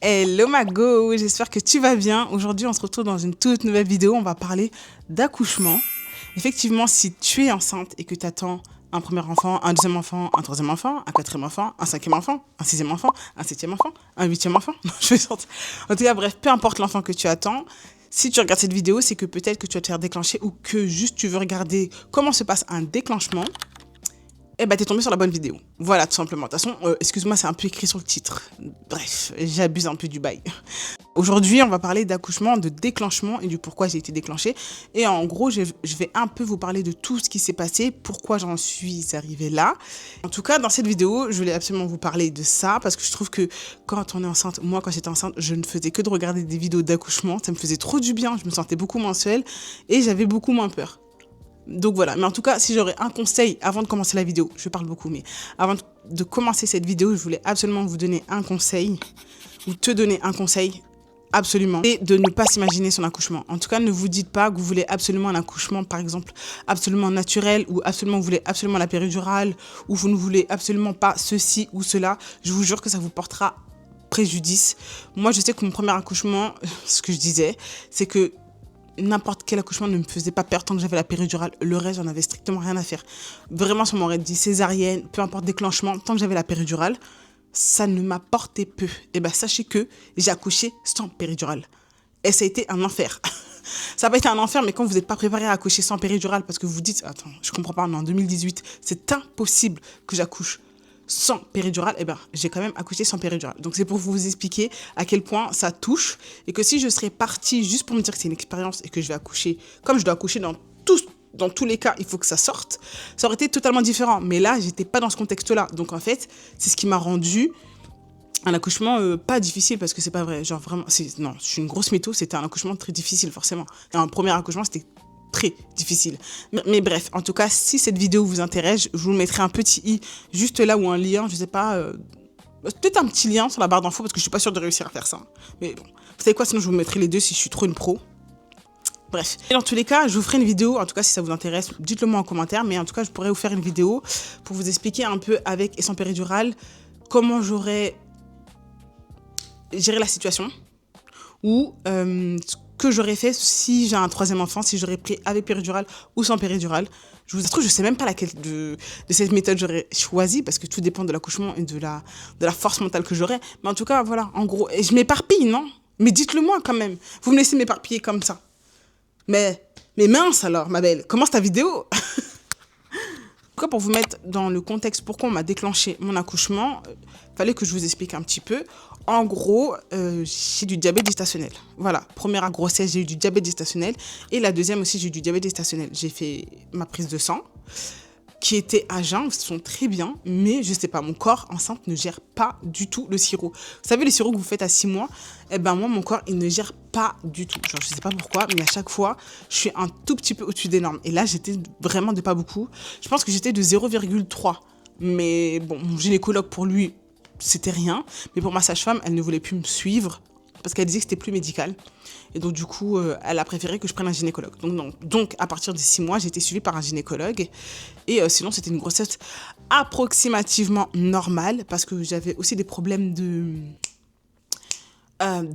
Hello Mago, j'espère que tu vas bien. Aujourd'hui, on se retrouve dans une toute nouvelle vidéo. On va parler d'accouchement. Effectivement, si tu es enceinte et que tu attends un premier enfant, un deuxième enfant, un troisième enfant, un quatrième enfant, un cinquième enfant, un sixième enfant, un septième enfant, un huitième enfant. Non, je vais sortir. En tout cas, bref, peu importe l'enfant que tu attends, si tu regardes cette vidéo, c'est que peut-être que tu vas te faire déclencher ou que juste tu veux regarder comment se passe un déclenchement. Eh ben, t'es tombé sur la bonne vidéo. Voilà, tout simplement. De toute façon, excuse-moi, c'est un peu écrit sur le titre. Bref, j'abuse un peu du bail. Aujourd'hui, on va parler d'accouchement, de déclenchement et du pourquoi j'ai été déclenchée. Et en gros, je vais un peu vous parler de tout ce qui s'est passé, pourquoi j'en suis arrivée là. En tout cas, dans cette vidéo, je voulais absolument vous parler de ça parce que je trouve que quand on est enceinte, moi, quand j'étais enceinte, je ne faisais que de regarder des vidéos d'accouchement. Ça me faisait trop du bien, je me sentais beaucoup moins seule et j'avais beaucoup moins peur. Donc voilà, mais en tout cas, si j'aurais un conseil avant de commencer la vidéo, je parle beaucoup, mais avant de commencer cette vidéo, je voulais absolument vous donner un conseil, ou te donner un conseil, absolument, et de ne pas s'imaginer son accouchement. En tout cas, ne vous dites pas que vous voulez absolument un accouchement, par exemple, absolument naturel, ou absolument vous voulez absolument la péridurale, ou vous ne voulez absolument pas ceci ou cela. Je vous jure que ça vous portera préjudice. Moi, je sais que mon premier accouchement, ce que je disais, c'est que n'importe quel accouchement ne me faisait pas peur tant que j'avais la péridurale. Le reste, j'en avais strictement rien à faire. Vraiment, si on m'aurait dit césarienne, peu importe déclenchement, tant que j'avais la péridurale, ça ne m'apportait peu. Et bien, sachez que j'ai accouché sans péridurale. Et ça a été un enfer. Ça n'a pas été un enfer, mais quand vous n'êtes pas préparé à accoucher sans péridurale, parce que vous dites, attends, je comprends pas, on est en 2018, c'est impossible que j'accouche sans péridurale, eh ben, j'ai quand même accouché sans péridurale. Donc c'est pour vous expliquer à quel point ça touche et que si je serais partie juste pour me dire que c'est une expérience et que je vais accoucher, comme je dois accoucher dans tous les cas, il faut que ça sorte, ça aurait été totalement différent. Mais là, j'étais pas dans ce contexte-là. Donc en fait, c'est ce qui m'a rendu un accouchement pas difficile parce que c'est pas vrai. Genre vraiment, non, je suis une grosse mytho, c'était un accouchement très difficile forcément. Et un premier accouchement, c'était très difficile. Mais bref, en tout cas, si cette vidéo vous intéresse, je vous mettrai un petit i juste là ou un lien, je sais pas, peut-être un petit lien sur la barre d'infos parce que je suis pas sûre de réussir à faire ça. Mais bon, vous savez quoi, sinon je vous mettrai les deux si je suis trop une pro. Bref, et dans tous les cas, je vous ferai une vidéo, en tout cas si ça vous intéresse, dites-le moi en commentaire, mais en tout cas je pourrais vous faire une vidéo pour vous expliquer un peu avec et sans péridurale comment j'aurais géré la situation ou que j'aurais fait si j'ai un troisième enfant, si j'aurais pris avec péridurale ou sans péridurale. Je vous avoue, je sais même pas laquelle de cette méthode j'aurais choisi parce que tout dépend de l'accouchement et de la force mentale que j'aurais. Mais en tout cas, voilà, en gros, et je m'éparpille, non? Mais dites-le moi quand même. Vous me laissez m'éparpiller comme ça. Mais mince alors, ma belle, commence ta vidéo. Pour vous mettre dans le contexte pourquoi on m'a déclenché mon accouchement, fallait que je vous explique un petit peu. En gros, j'ai du diabète gestationnel. Voilà, première grossesse, j'ai eu du diabète gestationnel. Et la deuxième aussi, j'ai eu du diabète gestationnel. J'ai fait ma prise de sang, qui était à jeun, ce sont très bien, mais je sais pas, mon corps enceinte ne gère pas du tout le sirop. Vous savez, le sirop que vous faites à 6 mois, eh ben moi, mon corps, il ne gère pas du tout. Genre, je sais pas pourquoi, mais à chaque fois, je suis un tout petit peu au-dessus des normes. Et là, j'étais vraiment de pas beaucoup. Je pense que j'étais de 0,3. Mais bon, mon gynécologue, pour lui, c'était rien. Mais pour ma sage-femme, elle ne voulait plus me suivre parce qu'elle disait que c'était plus médical. Et donc, du coup, elle a préféré que je prenne un gynécologue. Donc, à partir de 6 mois, j'ai été suivie par un gynécologue. Et sinon, c'était une grossesse approximativement normale parce que j'avais aussi des problèmes de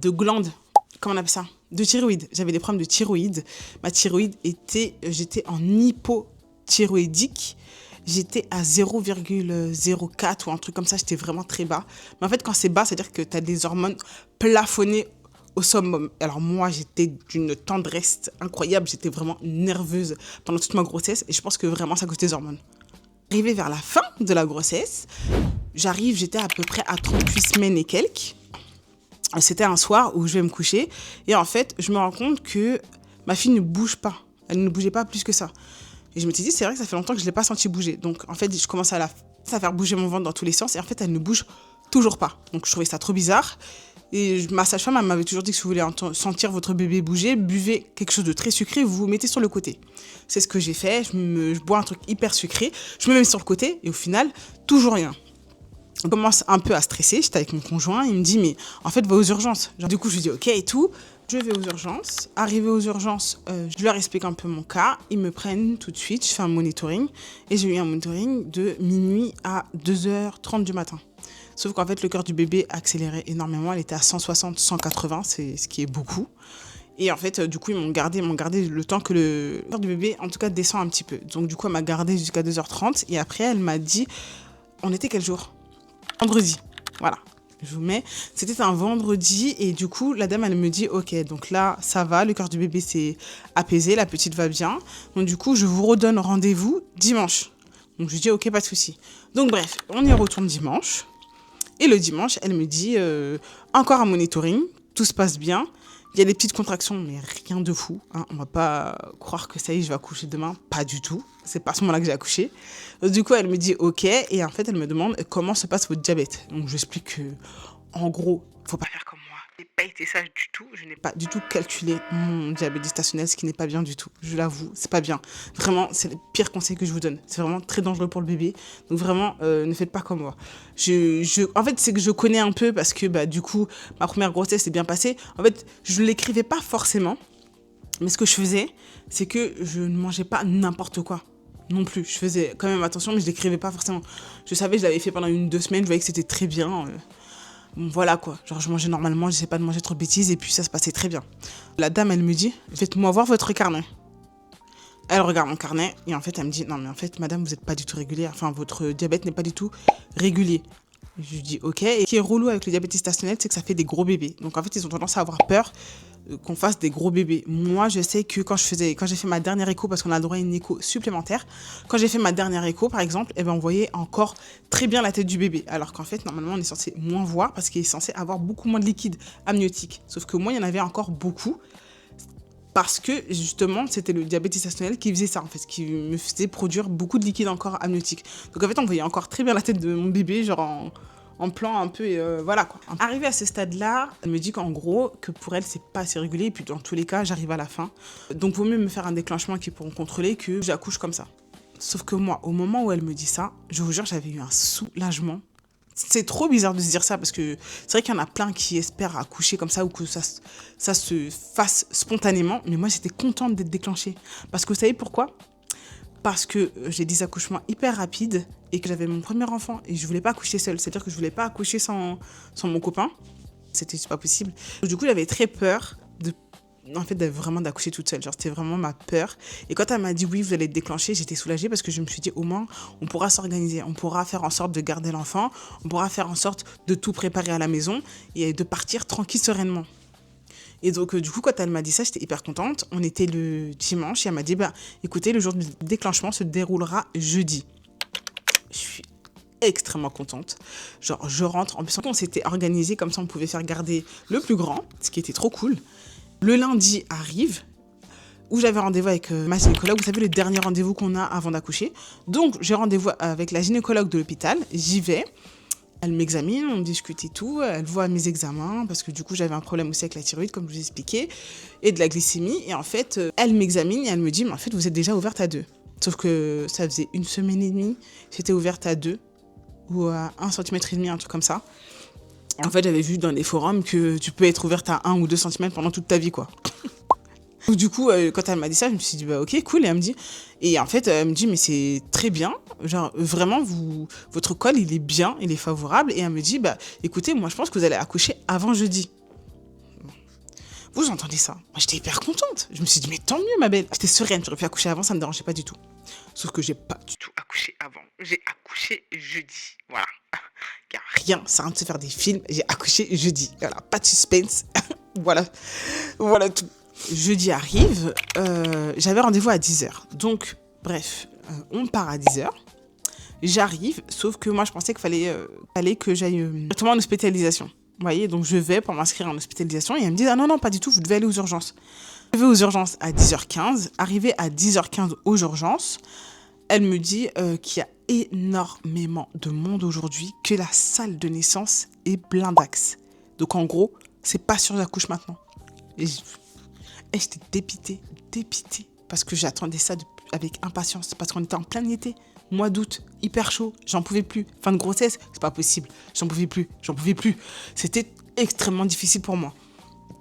glandes. Comment on appelle ça? De thyroïde. J'avais des problèmes de thyroïde. Ma thyroïde j'étais en hypothyroïdique. J'étais à 0,04 ou un truc comme ça, j'étais vraiment très bas. Mais en fait, quand c'est bas, c'est-à-dire que tu as des hormones plafonnées au summum. Alors moi, j'étais d'une tendresse incroyable, j'étais vraiment nerveuse pendant toute ma grossesse et je pense que vraiment, ça cause des hormones. Arrivé vers la fin de la grossesse, j'étais à peu près à 38 semaines et quelques. C'était un soir où je vais me coucher et en fait, je me rends compte que ma fille ne bouge pas. Elle ne bougeait pas plus que ça. Et je me suis dit, c'est vrai que ça fait longtemps que je ne l'ai pas sentie bouger. Donc, en fait, je commence à faire bouger mon ventre dans tous les sens. Et en fait, elle ne bouge toujours pas. Donc, je trouvais ça trop bizarre. Et ma sage-femme, elle m'avait toujours dit que si vous voulez sentir votre bébé bouger, buvez quelque chose de très sucré, vous vous mettez sur le côté. C'est ce que j'ai fait. Je bois un truc hyper sucré. Je me mets sur le côté. Et au final, toujours rien. Je commence un peu à stresser. J'étais avec mon conjoint. Il me dit, mais en fait, va aux urgences. Genre, du coup, je lui dis, OK et tout. Je vais aux urgences. Arrivé aux urgences, je leur explique un peu mon cas. Ils me prennent tout de suite. Je fais un monitoring. Et j'ai eu un monitoring de minuit à 2h30 du matin. Sauf qu'en fait, le cœur du bébé accélérait énormément. Elle était à 160, 180, c'est ce qui est beaucoup. Et en fait, du coup, ils m'ont gardé le temps que le cœur du bébé, en tout cas, descend un petit peu. Donc, du coup, elle m'a gardé jusqu'à 2h30. Et après, elle m'a dit, on était quel jour? Vendredi. Voilà. Je vous mets. C'était un vendredi. Et du coup, la dame, elle me dit, ok, donc là, ça va. Le cœur du bébé s'est apaisé. La petite va bien. Donc, du coup, je vous redonne rendez-vous dimanche. Donc, je dis, ok, pas de souci. Donc, bref, on y retourne dimanche. Et le dimanche, elle me dit, encore un monitoring. Tout se passe bien. Il y a des petites contractions, mais rien de fou. Hein. On va pas croire que ça y est, je vais accoucher demain. Pas du tout. C'est pas à ce moment-là que j'ai accouché. Du coup, elle me dit OK. Et en fait, elle me demande comment se passe votre diabète. Donc, j'explique que, en gros, faut pas faire comme moi. Je n'ai pas été sage du tout. Je n'ai pas du tout calculé mon diabète gestationnel, ce qui n'est pas bien du tout. Je l'avoue, c'est pas bien. Vraiment, c'est le pire conseil que je vous donne. C'est vraiment très dangereux pour le bébé. Donc, vraiment, ne faites pas comme moi. En fait, c'est que je connais un peu parce que, du coup, ma première grossesse s'est bien passée. En fait, je ne l'écrivais pas forcément. Mais ce que je faisais, c'est que je ne mangeais pas n'importe quoi. Non plus. Je faisais quand même attention, mais je ne l'écrivais pas forcément. Je savais, je l'avais fait pendant 1-2 semaines. Je voyais que c'était très bien. Bon, voilà quoi. Genre, je mangeais normalement, je sais pas de manger trop de bêtises. Et puis, ça se passait très bien. La dame, elle me dit, faites-moi voir votre carnet. Elle regarde mon carnet et en fait, elle me dit, non, mais en fait, madame, vous n'êtes pas du tout régulière. Enfin, votre diabète n'est pas du tout régulier. Je lui dis, ok. Et ce qui est relou avec le diabète gestationnel, c'est que ça fait des gros bébés. Donc, en fait, ils ont tendance à avoir peur qu'on fasse des gros bébés. Moi, je sais que quand j'ai fait ma dernière écho, parce qu'on a le droit à une écho supplémentaire, quand j'ai fait ma dernière écho, par exemple, eh ben, on voyait encore très bien la tête du bébé. Alors qu'en fait, normalement, on est censé moins voir parce qu'il est censé avoir beaucoup moins de liquide amniotique. Sauf que moi, il y en avait encore beaucoup. Parce que, justement, c'était le diabète gestationnel qui faisait ça, en fait, qui me faisait produire beaucoup de liquide encore amniotique. Donc, en fait, on voyait encore très bien la tête de mon bébé, genre en plan un peu, voilà, quoi. Arrivée à ce stade-là, elle me dit qu'en gros, que pour elle, c'est pas assez régulier, et puis dans tous les cas, j'arrive à la fin. Donc, vaut mieux me faire un déclenchement qui pourront contrôler que j'accouche comme ça. Sauf que moi, au moment où elle me dit ça, je vous jure, j'avais eu un soulagement. C'est trop bizarre de se dire ça parce que c'est vrai qu'il y en a plein qui espèrent accoucher comme ça ou que ça se fasse spontanément. Mais moi, j'étais contente d'être déclenchée. Parce que vous savez pourquoi? Parce que j'ai des accouchements hyper rapides et que j'avais mon premier enfant et je voulais pas accoucher seule. C'est-à-dire que je voulais pas accoucher sans mon copain. C'était pas possible. Du coup, j'avais très peur vraiment d'accoucher toute seule. Genre, c'était vraiment ma peur. Et quand elle m'a dit oui, vous allez être déclenchée, j'étais soulagée parce que je me suis dit au moins, on pourra s'organiser. On pourra faire en sorte de garder l'enfant. On pourra faire en sorte de tout préparer à la maison et de partir tranquille, sereinement. Et donc, du coup, quand elle m'a dit ça, j'étais hyper contente. On était le dimanche et elle m'a dit, écoutez, le jour du déclenchement se déroulera jeudi. Je suis extrêmement contente. Genre, je rentre. En plus, on s'était organisé comme ça, on pouvait faire garder le plus grand, ce qui était trop cool. Le lundi arrive, où j'avais rendez-vous avec ma gynécologue. Vous savez, le dernier rendez-vous qu'on a avant d'accoucher. Donc, j'ai rendez-vous avec la gynécologue de l'hôpital. J'y vais. Elle m'examine, on discute et tout. Elle voit mes examens, parce que du coup, j'avais un problème aussi avec la thyroïde, comme je vous ai expliqué, et de la glycémie. Et en fait, elle m'examine et elle me dit, mais en fait, vous êtes déjà ouverte à 2. Sauf que ça faisait 1 semaine et demie, j'étais ouverte à 2, ou à 1,5 cm, un truc comme ça. En fait, j'avais vu dans les forums que tu peux être ouverte à 1 ou 2 cm pendant toute ta vie, quoi. Du coup, quand elle m'a dit ça, je me suis dit, ok, cool. Et elle me dit, elle me dit, mais c'est très bien. Genre, vraiment, votre col, il est bien, il est favorable. Et elle me dit, écoutez, moi, je pense que vous allez accoucher avant jeudi. Vous entendez ça? Moi, j'étais hyper contente. Je me suis dit, mais tant mieux, ma belle. J'étais sereine, j'aurais pu accoucher avant, ça me dérangeait pas du tout. Sauf que j'ai pas du tout accouché avant. J'ai accouché jeudi. Voilà. Il n'y a rien, ça arrête de se faire des films. J'ai accouché jeudi. Voilà, pas de suspense. Voilà. Voilà tout. Jeudi arrive, j'avais rendez-vous à 10h. Donc, bref, on part à 10h. J'arrive, sauf que moi, je pensais qu'il fallait que j'aille directement en hospitalisation. Vous voyez, donc je vais pour m'inscrire en hospitalisation et elle me dit, ah non, pas du tout, vous devez aller aux urgences. Je vais aux urgences à 10h15. Arrivé à 10h15 aux urgences, elle me dit qu'il y a énormément de monde aujourd'hui, que la salle de naissance est blindax. Donc en gros, c'est pas sûr que j'accouche maintenant. Et j'étais dépitée, parce que j'attendais ça avec impatience, parce qu'on était en plein été, mois d'août, hyper chaud, j'en pouvais plus. Fin de grossesse, c'est pas possible, j'en pouvais plus. C'était extrêmement difficile pour moi.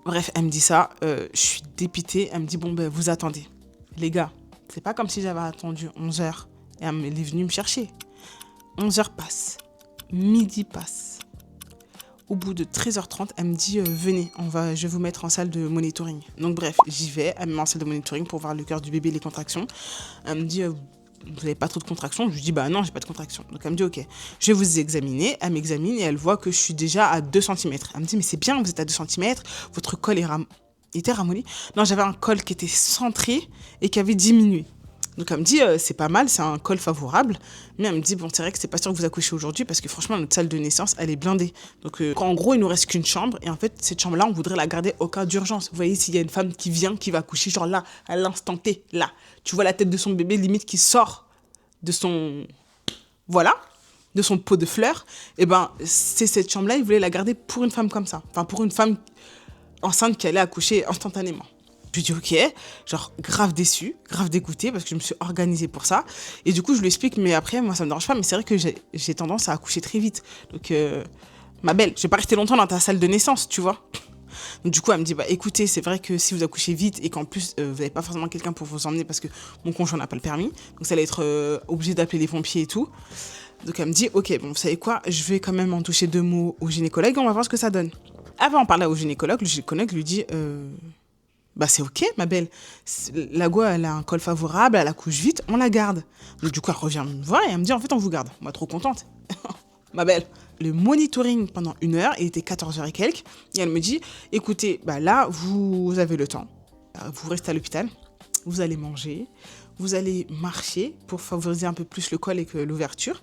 Bref, elle me dit ça, je suis dépitée, elle me dit, vous attendez. Les gars, c'est pas comme si j'avais attendu 11h et elle est venue me chercher. 11h passe, midi passe, Au bout de 13h30, elle me dit venez, je vais vous mettre en salle de monitoring. Donc bref, j'y vais, elle me met en salle de monitoring pour voir le cœur du bébé, les contractions. Elle me dit vous n'avez pas trop de contractions? Je lui dis bah non, j'ai pas de contractions. Donc elle me dit ok, je vais vous examiner. Elle m'examine et elle voit que je suis déjà à 2 cm. Elle me dit mais c'est bien, vous êtes à 2 cm, votre col était ramolli. Non, j'avais un col qui était centré et qui avait diminué. Donc elle me dit c'est pas mal, c'est un col favorable, mais elle me dit bon c'est vrai que c'est pas sûr que vous accouchez aujourd'hui parce que franchement notre salle de naissance elle est blindée. Donc en gros il nous reste qu'une chambre et en fait cette chambre là on voudrait la garder au cas d'urgence. Vous voyez s'il y a une femme qui vient, qui va accoucher genre là à l'instant T, là, tu vois la tête de son bébé limite qui sort de son de son pot de fleurs, et ben c'est cette chambre là il voulait la garder pour une femme comme ça, enfin pour une femme enceinte qui allait accoucher instantanément. Je lui dis ok, genre grave déçue, grave dégoûtée parce que je me suis organisée pour ça. Et du coup, je lui explique, mais après, moi, ça me dérange pas, mais c'est vrai que j'ai tendance à accoucher très vite. Donc, ma belle, je vais pas rester longtemps dans ta salle de naissance, tu vois. Donc, du coup, elle me dit, bah écoutez, c'est vrai que si vous accouchez vite et qu'en plus, vous n'avez pas forcément quelqu'un pour vous emmener parce que mon conjoint n'a pas le permis, donc ça allait être obligé d'appeler les pompiers et tout. Donc, elle me dit, ok, bon, vous savez quoi, je vais quand même en toucher 2 mots au gynécologue, on va voir ce que ça donne. Avant d'en parler au gynécologue, le gynécologue lui dit, bah c'est ok ma belle, la go elle a un col favorable, elle accouche vite, on la garde. Donc du coup elle revient me voir et elle me dit en fait on vous garde. Moi trop contente. Ma belle. Le monitoring pendant 1 heure, il était 14h et quelques, et elle me dit écoutez, bah là vous avez le temps, vous restez à l'hôpital, vous allez manger, vous allez marcher pour favoriser un peu plus le col et que l'ouverture.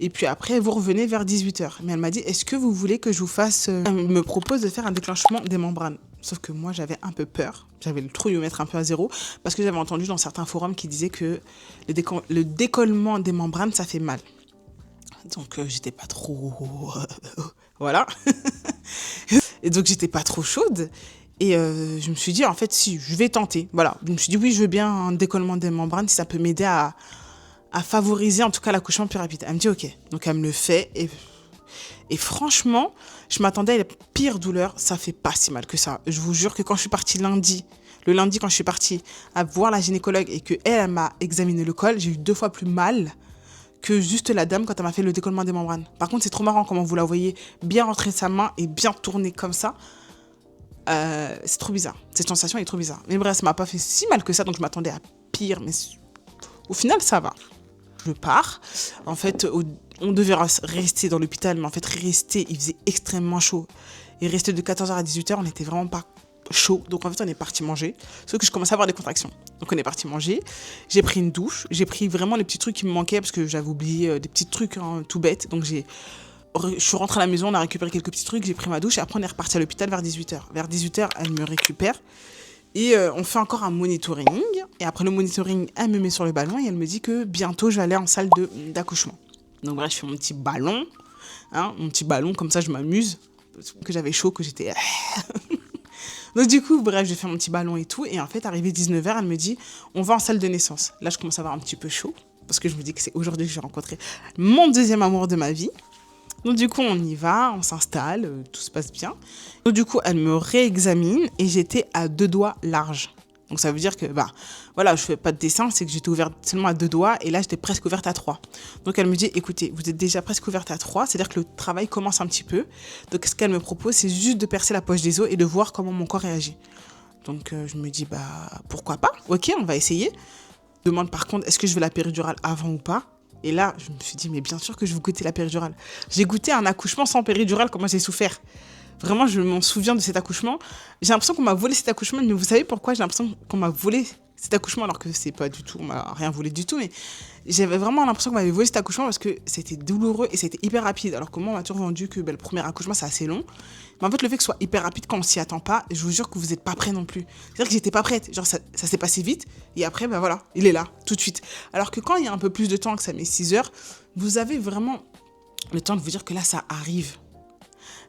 Et puis après, vous revenez vers 18h. Mais elle m'a dit, est-ce que vous voulez que je vous fasse... Elle me propose de faire un déclenchement des membranes. Sauf que moi, j'avais un peu peur. J'avais le trouillemètre un peu à zéro. Parce que j'avais entendu dans certains forums qui disaient que le décollement des membranes, ça fait mal. Donc, j'étais pas trop... voilà. Et donc, j'étais pas trop chaude. Et je me suis dit, en fait, si, je vais tenter. Voilà. Je me suis dit, oui, je veux bien un décollement des membranes si ça peut m'aider à favoriser, en tout cas, l'accouchement plus rapide. Elle me dit, ok. Donc, elle me le fait. Et franchement, je m'attendais à la pire douleur. Ça fait pas si mal que ça. Je vous jure que quand je suis partie le lundi, quand je suis partie à voir la gynécologue et qu'elle m'a examiné le col, j'ai eu 2 fois plus mal que juste la dame quand elle m'a fait le décollement des membranes. Par contre, c'est trop marrant comment vous la voyez bien rentrer sa main et bien tourner comme ça. C'est trop bizarre. Cette sensation est trop bizarre. Mais bref, ça m'a pas fait si mal que ça, donc je m'attendais à pire. Mais au final, ça va. Je pars. En fait, on devait rester dans l'hôpital, mais en fait, il faisait extrêmement chaud. Et rester de 14h à 18h, on n'était vraiment pas chaud. Donc en fait, on est parti manger. Sauf que je commençais à avoir des contractions. Donc on est parti manger. J'ai pris une douche. J'ai pris vraiment les petits trucs qui me manquaient parce que j'avais oublié des petits trucs tout bêtes. Donc je suis rentrée à la maison, on a récupéré quelques petits trucs, j'ai pris ma douche et après on est reparti à l'hôpital vers 18h. Vers 18h, elle me récupère et on fait encore un monitoring. Et après le monitoring, elle me met sur le ballon et elle me dit que bientôt je vais aller en salle d'accouchement. Donc bref, je fais mon petit ballon, comme ça je m'amuse, parce que j'avais chaud, que j'étais... Donc du coup, bref, j'ai fait mon petit ballon et tout. Et en fait, arrivé 19h, elle me dit, on va en salle de naissance. Là, je commence à avoir un petit peu chaud parce que je me dis que c'est aujourd'hui que je vais rencontrer mon deuxième amour de ma vie. Donc du coup, on y va, on s'installe, tout se passe bien. Donc du coup, elle me réexamine et j'étais à 2 doigts larges. Donc ça veut dire que, voilà, je fais pas de dessin, c'est que j'étais ouverte seulement à 2 doigts et là, j'étais presque ouverte à 3. Donc elle me dit, écoutez, vous êtes déjà presque ouverte à 3, c'est-à-dire que le travail commence un petit peu. Donc ce qu'elle me propose, c'est juste de percer la poche des os et de voir comment mon corps réagit. Donc je me dis, pourquoi pas? Ok, on va essayer. Je demande par contre, est-ce que je veux la péridurale avant ou pas? Et là, je me suis dit, mais bien sûr que je veux goûter la péridurale. J'ai goûté un accouchement sans péridurale, comment j'ai souffert. Vraiment, je m'en souviens de cet accouchement. J'ai l'impression qu'on m'a volé cet accouchement, mais vous savez pourquoi j'ai l'impression qu'on m'a volé cet accouchement alors que c'est pas du tout, on m'a rien volé du tout, mais j'avais vraiment l'impression qu'on m'avait volé cet accouchement parce que c'était douloureux et c'était hyper rapide. Alors que moi, on m'a toujours vendu que le premier accouchement, c'est assez long. Mais en fait, le fait que ce soit hyper rapide quand on s'y attend pas, je vous jure que vous n'êtes pas prêts non plus. C'est-à-dire que j'étais pas prête. Genre, ça s'est passé vite et après, voilà, il est là, tout de suite. Alors que quand il y a un peu plus de temps, que ça met 6 heures, vous avez vraiment le temps de vous dire que là, ça arrive.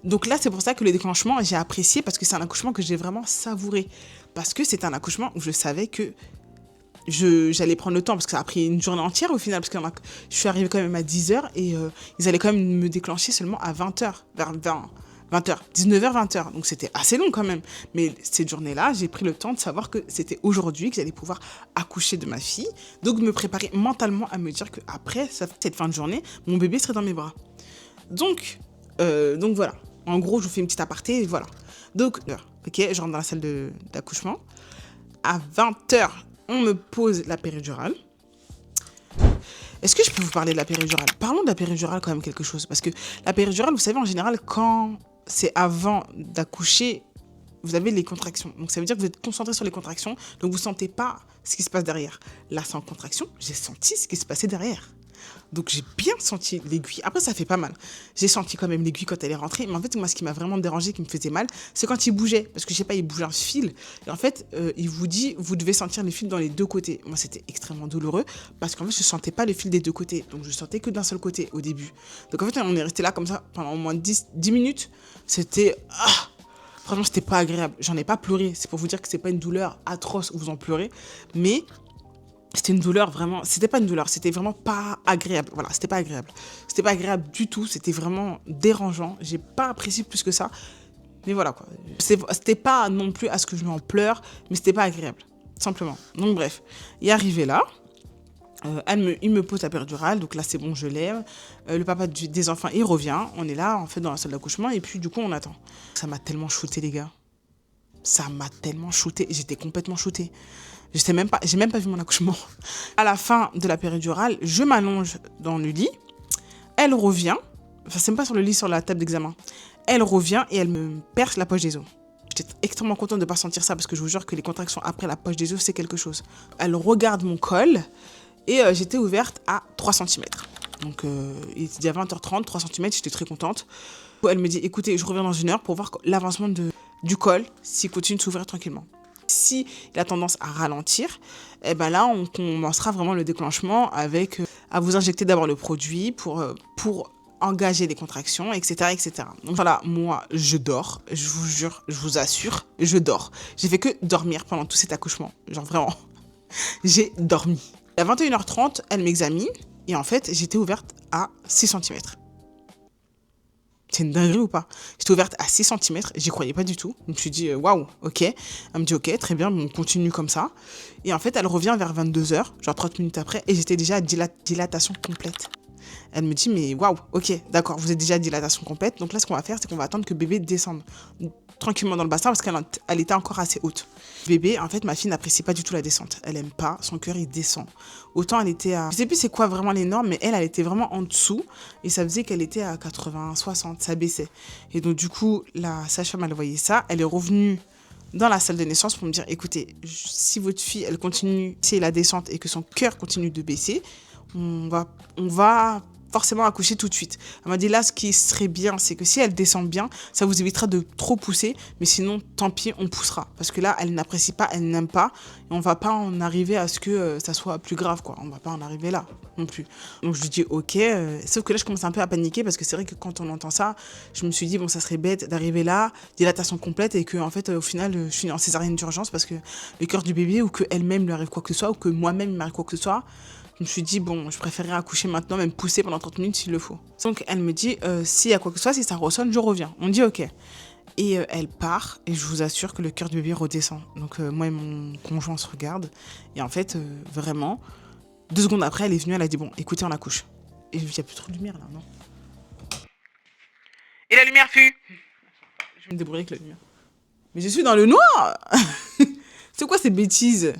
Donc là, c'est pour ça que le déclenchement, j'ai apprécié parce que c'est un accouchement que j'ai vraiment savouré. Parce que c'est un accouchement où je savais que j'allais prendre le temps parce que ça a pris une journée entière au final parce que je suis arrivée quand même à 10h et ils allaient quand même me déclencher seulement à 20h, vers 20h, 19h, 20h. Donc c'était assez long quand même. Mais cette journée-là, j'ai pris le temps de savoir que c'était aujourd'hui que j'allais pouvoir accoucher de ma fille. Donc me préparer mentalement à me dire qu'après cette fin de journée, mon bébé serait dans mes bras. Donc voilà. En gros, je vous fais une petite aparté, et voilà. Donc, ok, je rentre dans la salle d'accouchement. À 20h, on me pose la péridurale. Est-ce que je peux vous parler de la péridurale? Parlons de la péridurale quand même quelque chose. Parce que la péridurale, vous savez, en général, quand c'est avant d'accoucher, vous avez les contractions. Donc, ça veut dire que vous êtes concentré sur les contractions. Donc, vous ne sentez pas ce qui se passe derrière. Là, sans contraction, j'ai senti ce qui se passait derrière. Donc, j'ai bien senti l'aiguille. Après, ça fait pas mal. J'ai senti quand même l'aiguille quand elle est rentrée. Mais en fait, moi, ce qui m'a vraiment dérangé, qui me faisait mal, c'est quand il bougeait. Parce que, je sais pas, il bouge un fil. Et en fait, il vous dit, vous devez sentir les fils dans les deux côtés. Moi, c'était extrêmement douloureux. Parce qu'en fait, je sentais pas le fil des deux côtés. Donc, je sentais que d'un seul côté au début. Donc, en fait, on est resté là comme ça pendant au moins 10 minutes. C'était... Franchement, c'était pas agréable. J'en ai pas pleuré. C'est pour vous dire que c'est pas une douleur atroce où vous en pleurez. Mais... c'était une douleur vraiment, c'était pas une douleur, c'était vraiment pas agréable. Voilà, c'était pas agréable. C'était pas agréable du tout, c'était vraiment dérangeant. J'ai pas apprécié plus que ça. Mais voilà quoi. C'était pas non plus à ce que je m'en pleure, mais c'était pas agréable. Simplement. Donc bref, il est arrivé là. Il me pose la péridurale, donc là c'est bon, je lève. Le papa des enfants, il revient. On est là, en fait, dans la salle d'accouchement, et puis du coup, on attend. Ça m'a tellement shooté, les gars. Ça m'a tellement shooté. J'étais complètement shootée. J'ai même pas vu mon accouchement. À la fin de la péridurale, je m'allonge dans le lit. Elle revient. Enfin, c'est même pas sur le lit, sur la table d'examen. Elle revient et elle me perce la poche des os. J'étais extrêmement contente de ne pas sentir ça parce que je vous jure que les contractions après la poche des os, c'est quelque chose. Elle regarde mon col et j'étais ouverte à 3 cm. Donc, il était à 20h30, 3 cm, j'étais très contente. Elle me dit, écoutez, je reviens dans 1 heure pour voir l'avancement du col, s'il continue de s'ouvrir tranquillement. Si il a tendance à ralentir, eh ben là, on commencera vraiment le déclenchement avec à vous injecter d'abord le produit pour engager les contractions, etc., etc. Donc voilà, moi, je dors. Je vous jure, je vous assure, je dors. J'ai fait que dormir pendant tout cet accouchement. Genre vraiment, j'ai dormi. À 21h30, elle m'examine et en fait, j'étais ouverte à 6 cm. C'est une dinguerie ou pas? J'étais ouverte à 6 cm, j'y croyais pas du tout. Je me suis dit, waouh, ok. Elle me dit, ok, très bien, on continue comme ça. Et en fait, elle revient vers 22h, genre 30 minutes après, et j'étais déjà à dilatation complète. Elle me dit, mais waouh, ok, d'accord, vous êtes déjà à dilatation complète. Donc là, ce qu'on va faire, c'est qu'on va attendre que bébé descende tranquillement dans le bassin parce qu'elle était encore assez haute. Bébé, en fait, ma fille n'apprécie pas du tout la descente. Elle aime pas, son cœur, il descend. Autant elle était à... Je sais plus c'est quoi vraiment les normes, mais elle était vraiment en dessous. Et ça faisait qu'elle était à 80, 60, ça baissait. Et donc, du coup, la sage-femme, elle voyait ça. Elle est revenue dans la salle de naissance pour me dire, écoutez, si votre fille, elle continue, si la descente et que son cœur continue de baisser, on va forcément accoucher tout de suite. Elle m'a dit là, ce qui serait bien, c'est que si elle descend bien, ça vous évitera de trop pousser, mais sinon, tant pis, on poussera. Parce que là, elle n'apprécie pas, elle n'aime pas, et on va pas en arriver à ce que ça soit plus grave, quoi. On va pas en arriver là, non plus. Donc je lui dis ok, sauf que là, je commence un peu à paniquer, parce que c'est vrai que quand on entend ça, je me suis dit, bon, ça serait bête d'arriver là, dilatation complète, et que en fait, au final, je suis en césarienne d'urgence, parce que le cœur du bébé, ou qu'elle-même lui arrive quoi que ce soit, ou que moi-même il m'arrive quoi que ce soit. Je me suis dit, bon, je préférerais accoucher maintenant, même pousser pendant 30 minutes s'il le faut. Donc, elle me dit, s'il y a quoi que ce soit, si ça ressonne, je reviens. On dit, ok. Et elle part, et je vous assure que le cœur du bébé redescend. Donc, moi et mon conjoint se regardent. Et en fait, vraiment, 2 secondes après, elle est venue, elle a dit, bon, écoutez, on accouche. Et il n'y a plus trop de lumière, là, non? Et la lumière fut... Je vais me débrouiller avec la lumière. Mais je suis dans le noir. C'est quoi ces bêtises?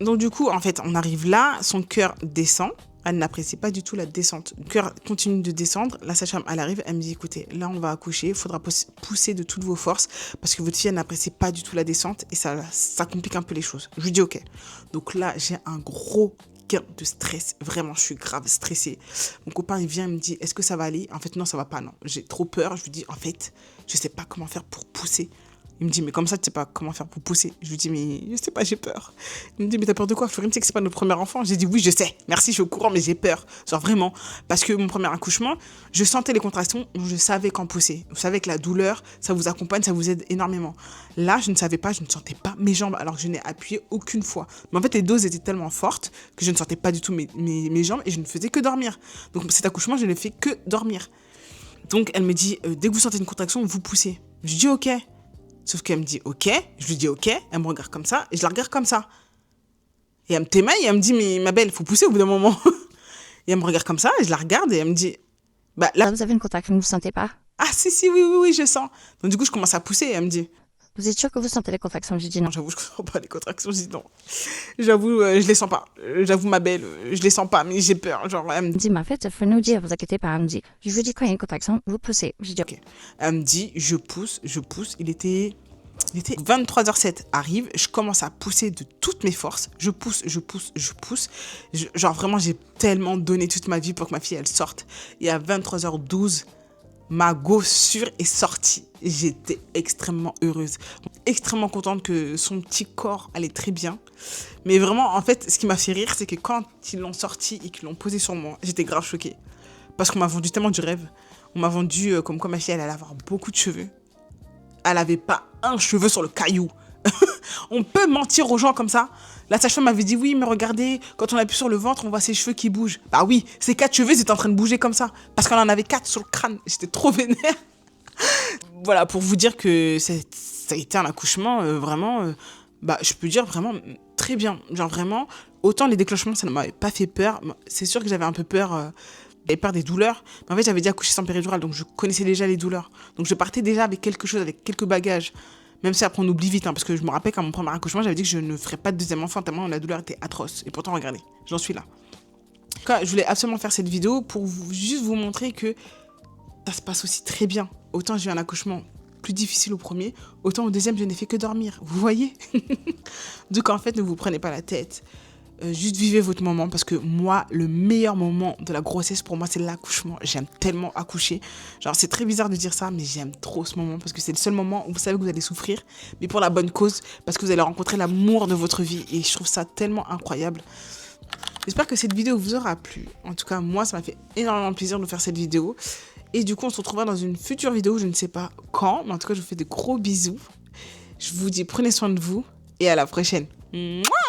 Donc du coup, en fait, on arrive là, son cœur descend. Elle n'apprécie pas du tout la descente. Le cœur continue de descendre. La sage-femme, elle arrive, elle me dit, écoutez, là, on va accoucher. Il faudra pousser de toutes vos forces parce que votre fille, elle n'apprécie pas du tout la descente et ça complique un peu les choses. Je lui dis, ok. Donc là, j'ai un gros gain de stress. Vraiment, je suis grave stressée. Mon copain, il vient, il me dit, est-ce que ça va aller? En fait, non, ça va pas, non. J'ai trop peur. Je lui dis, en fait, je sais pas comment faire pour pousser. Il me dit, mais comme ça, tu sais pas comment faire pour pousser. Je lui dis, mais je sais pas, j'ai peur. Il me dit, mais t'as peur de quoi? Florine, tu sais que c'est pas notre premier enfant. J'ai dit, oui, je sais. Merci, je suis au courant, mais j'ai peur. Genre vraiment. Parce que mon premier accouchement, je sentais les contractions, je savais quand pousser. Vous savez que la douleur, ça vous accompagne, ça vous aide énormément. Là, je ne savais pas, je ne sentais pas mes jambes, alors que je n'ai appuyé aucune fois. Mais en fait, les doses étaient tellement fortes que je ne sentais pas du tout mes jambes et je ne faisais que dormir. Donc cet accouchement, je n'ai fait que dormir. Donc elle me dit, dès que vous sentez une contraction, vous poussez. Je dis, ok. Sauf qu'elle me dit ok, je lui dis ok, elle me regarde comme ça, et je la regarde comme ça. Et elle me témaille, et elle me dit, mais ma belle, faut pousser au bout d'un moment. Et elle me regarde comme ça, et je la regarde, et elle me dit, bah là... Vous avez une contraction, vous ne sentez pas? Ah si, si, oui, oui, oui, je sens. Donc du coup, je commence à pousser et elle me dit, Vous êtes sûr que vous sentez les contractions? J'ai dit non, non. j'avoue, je ne sens pas les contractions. Je dis non. J'avoue, je les sens pas. J'avoue, ma belle, je les sens pas, mais j'ai peur. Genre, elle me Elle me dit, mais en fait, il faut nous dire, vous inquiétez pas. Elle me dit, je vous dis quand il y a une contraction, vous poussez. J'ai dit, ok. Elle me dit, je pousse, je pousse. Il était 23h07 arrive, je commence à pousser de toutes mes forces. Je pousse, je pousse, je pousse. Genre vraiment, j'ai tellement donné toute ma vie pour que ma fille, elle sorte. Et à 23h12, ma gossure est sortie. J'étais extrêmement heureuse. Extrêmement contente que son petit corps allait très bien. Mais vraiment, en fait, ce qui m'a fait rire, c'est que quand ils l'ont sorti et qu'ils l'ont posé sur moi, j'étais grave choquée. Parce qu'on m'a vendu tellement du rêve. On m'a vendu comme quoi ma fille, elle allait avoir beaucoup de cheveux. Elle avait pas un cheveu sur le caillou. On peut mentir aux gens comme ça. La sage-femme m'avait dit oui, mais regardez, quand on appuie sur le ventre, on voit ses cheveux qui bougent. Bah oui, ces 4 cheveux, ils étaient en train de bouger comme ça. Parce qu'elle en avait 4 sur le crâne. J'étais trop vénère. Voilà, pour vous dire que ça a été un accouchement vraiment, bah, je peux dire vraiment très bien. Genre vraiment, autant les déclenchements, ça ne m'avait pas fait peur. C'est sûr que j'avais un peu peur. J'avais peur des douleurs. Mais en fait, j'avais déjà accouché sans péridurale, donc je connaissais déjà les douleurs. Donc je partais déjà avec quelque chose, avec quelques bagages. Même si après on oublie vite, hein, parce que je me rappelle qu'à mon premier accouchement, j'avais dit que je ne ferais pas de deuxième enfant tellement la douleur était atroce. Et pourtant, regardez, j'en suis là. En tout cas, je voulais absolument faire cette vidéo pour juste vous montrer que ça se passe aussi très bien. Autant j'ai eu un accouchement plus difficile au premier, autant au deuxième, je n'ai fait que dormir. Vous voyez? Donc en fait, ne vous prenez pas la tête. Juste vivez votre moment parce que moi, le meilleur moment de la grossesse pour moi, c'est l'accouchement. J'aime tellement accoucher. Genre, c'est très bizarre de dire ça, mais j'aime trop ce moment parce que c'est le seul moment où vous savez que vous allez souffrir, mais pour la bonne cause, parce que vous allez rencontrer l'amour de votre vie et je trouve ça tellement incroyable. J'espère que cette vidéo vous aura plu. En tout cas, moi, ça m'a fait énormément plaisir de faire cette vidéo. Et du coup, on se retrouvera dans une future vidéo, je ne sais pas quand, mais en tout cas, je vous fais de gros bisous. Je vous dis prenez soin de vous et à la prochaine. Mouah.